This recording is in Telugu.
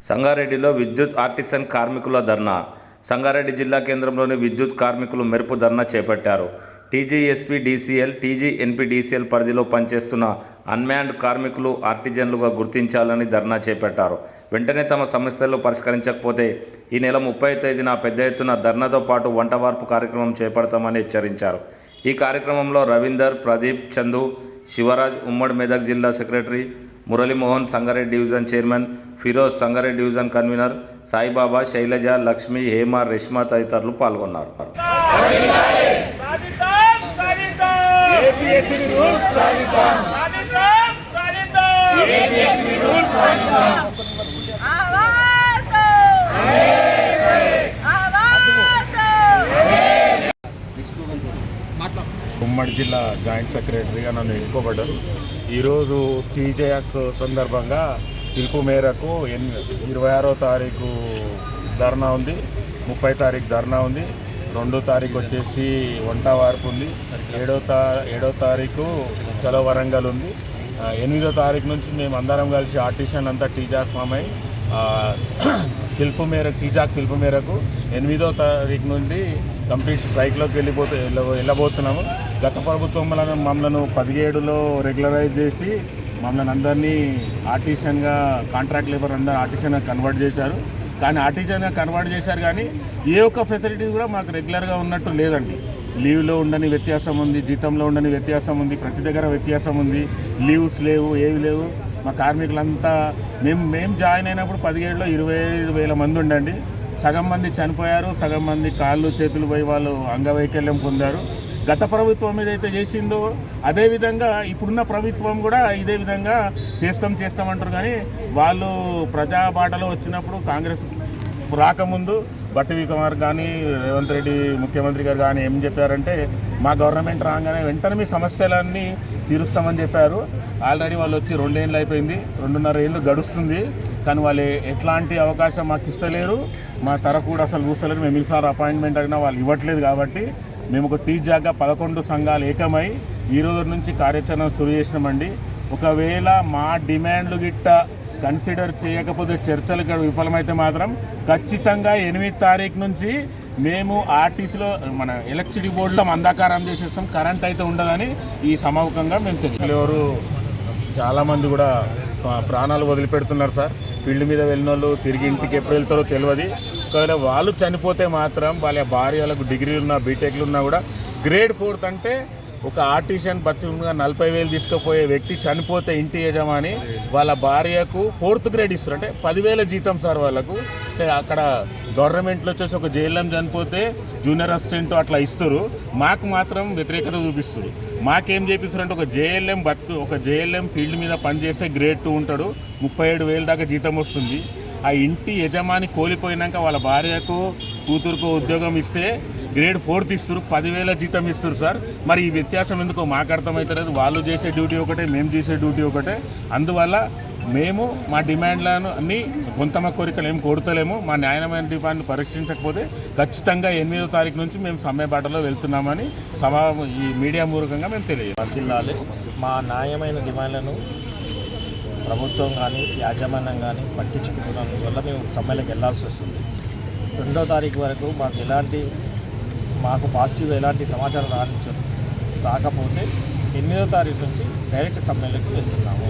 సంగారెడ్డిలో విద్యుత్ ఆర్టిసన్ కార్మికుల ధర్నా. సంగారెడ్డి జిల్లా కేంద్రంలోని విద్యుత్ కార్మికులు మెరుపు ధర్నా చేపట్టారు. టీజీఎస్పీడీసీఎల్, టీజీఎన్పీడీసీఎల్ పరిధిలో పనిచేస్తున్న అన్మ్యాన్డ్ కార్మికులు ఆర్టిజన్లుగా గుర్తించాలని ధర్నా చేపట్టారు. వెంటనే తమ సమస్యలు పరిష్కరించకపోతే ఈ నెల 30వ తేదీన పెద్ద ఎత్తున ధర్నాతో పాటు వంటవార్పు కార్యక్రమం చేపడతామని హెచ్చరించారు. ఈ కార్యక్రమంలో రవీందర్, ప్రదీప్, చందు, శివరాజ్, ఉమ్మడి మెదక్ జిల్లా secretary Muralimohan, Sangareddy division chairman Firoz, Sangareddy division convener Saibaba, Shailaja, Lakshmi, Hema, Reshma తదితరులు పాల్గొన్నారు. ఉమ్మడి జిల్లా జాయింట్ సెక్రటరీగా నన్ను ఎన్నుకోబడ్డారు. ఈరోజు టీజేఎక్ సందర్భంగా పిలుపు మేరకు 26వ తారీఖు ధర్నా ఉంది, 30వ తారీఖు ధర్నా ఉంది, 2వ తారీఖు వచ్చేసి వంట వార్పు ఉంది, 7వ తారీఖు చలో వరంగల్ ఉంది, 8వ తారీఖు నుంచి మేము అందరం కలిసి ఆర్టిషన్ అంతా టీజాక్ ఫామ్ అయి పిలుపు మేరకు 8వ తారీఖు నుండి కంప్లీట్ స్ట్రైక్లోకి వెళ్ళబోతున్నాము. గత ప్రభుత్వం మమ్మల్ని 17లో రెగ్యులరైజ్ చేసి మమ్మల్ని అందరినీ ఆర్టిషన్గా, కాంట్రాక్ట్ లేబర్ అందరూ ఆర్టిషన్గా కన్వర్ట్ చేశారు. కానీ ఆర్టిజన్గా కన్వర్ట్ చేశారు కానీ ఏ ఒక్క ఫెసిలిటీ కూడా మాకు రెగ్యులర్గా ఉన్నట్టు లేదండి. లీవ్లో ఉండని వ్యత్యాసం ఉంది, జీతంలో ఉండని వ్యత్యాసం ఉంది, ప్రతి దగ్గర వ్యత్యాసం ఉంది, లీవ్స్ లేవు, ఏవి లేవు. మా కార్మికులంతా మేము జాయిన్ అయినప్పుడు 17లో 25,000 మంది ఉండండి. సగం మంది చనిపోయారు, సగం మంది కాళ్ళు చేతులు పోయి వాళ్ళు అంగవైకల్యం పొందారు. గత ప్రభుత్వం ఏదైతే చేసిందో అదేవిధంగా ఇప్పుడున్న ప్రభుత్వం కూడా ఇదే విధంగా చేస్తామంటారు. కానీ వాళ్ళు ప్రజాబాటలో వచ్చినప్పుడు కాంగ్రెస్ రాకముందు బట్టి విక్రమార్ కానీ రేవంత్ రెడ్డి ముఖ్యమంత్రి గారు కానీ ఏం చెప్పారంటే మా గవర్నమెంట్ రాగానే వెంటనే మీ సమస్యలన్నీ తీరుస్తామని చెప్పారు. ఆల్రెడీ వాళ్ళు వచ్చి 2 ఏళ్ళు అయిపోయింది, 2.5 ఏళ్ళు గడుస్తుంది. కానీ వాళ్ళు ఎట్లాంటి అవకాశం మాకు ఇస్తలేరు, మా తర కూడా అసలు కూస్తలేరు. మేము ఈసారి అపాయింట్మెంట్ అయినా వాళ్ళు ఇవ్వట్లేదు. కాబట్టి మేము ఒక టీజాగా 11 సంఘాలు ఏకమై ఈ రోజు నుంచి కార్యాచరణ శురు చేసినామండి. ఒకవేళ మా డిమాండ్లు గిట్ట కన్సిడర్ చేయకపోతే, చర్చలు ఇక్కడ విఫలమైతే మాత్రం ఖచ్చితంగా 8వ తారీఖు నుంచి మేము ఆర్టీసీలో మన ఎలక్ట్రిసిటీ బోర్డులో మందాకారం చేసేస్తాం. కరెంట్ అయితే ఉండదని ఈ సమాముఖంగా మేము తెలియరు. చాలామంది కూడా ప్రాణాలు వదిలిపెడుతున్నారు సార్. ఫీల్డ్ మీద వెళ్ళిన వాళ్ళు తిరిగి ఇంటికి ఎప్పుడు వెళ్తారో తెలియదు. ఒకవేళ వాళ్ళు చనిపోతే మాత్రం వాళ్ళ భార్యలకు డిగ్రీలు ఉన్నా, బీటెక్లు ఉన్నా కూడా గ్రేడ్ 4 అంటే ఒక ఆర్టిషియన్ బతిగా 40,000 తీసుకుపోయే వ్యక్తి చనిపోతే ఇంటి యజమాని వాళ్ళ భార్యకు 4th గ్రేడ్ ఇస్తారు. అంటే 10,000 జీతం సార్ వాళ్ళకు. అక్కడ గవర్నమెంట్లో వచ్చేసి ఒక జేఎల్ఎం చనిపోతే జూనియర్ అసిస్టెంట్ అట్లా ఇస్తారు. మాకు మాత్రం వ్యతిరేకత చూపిస్తారు. మాకేం చేపిస్తారంటే ఒక జేఎల్ఎం ఫీల్డ్ మీద పనిచేస్తే గ్రేడ్ 2 ఉంటాడు, 37,000 దాకా జీతం వస్తుంది. ఆ ఇంటి యజమాని కోల్పోయినాక వాళ్ళ భార్యకు, కూతురుకు ఉద్యోగం ఇస్తే గ్రేడ్ 4 ఇస్తారు, 10,000 జీతం ఇస్తారు సార్. మరి ఈ వ్యత్యాసం ఎందుకో మాకు అర్థమవుతలేదు. వాళ్ళు చేసే డ్యూటీ ఒకటే, మేము చేసే డ్యూటీ ఒకటే. అందువల్ల మేము మా డిమాండ్లను అన్నీ కొంతమ కోరికలు ఏం కోరుతలేము. మా న్యాయమైన డిమాండ్లు పరిష్కరించకపోతే ఖచ్చితంగా 8వ తారీఖు నుంచి మేము సమ్మె బాటలో వెళ్తున్నామని ఈ మీడియా మూలకంగా మేము వర్ధిల్లాలి. మా న్యాయమైన డిమాండ్లను ప్రభుత్వం కానీ యాజమాన్యం కానీ పట్టించుకున్నందువల్ల మేము సమ్మెలకు వెళ్లాల్సి వస్తుంది. 2వ తారీఖు వరకు మాకు పాజిటివ్ ఎలాంటి సమాచారం రాకపోతే 8వ తారీఖు నుంచి డైరెక్ట్ సమ్మెలకు వెళ్తున్నాము.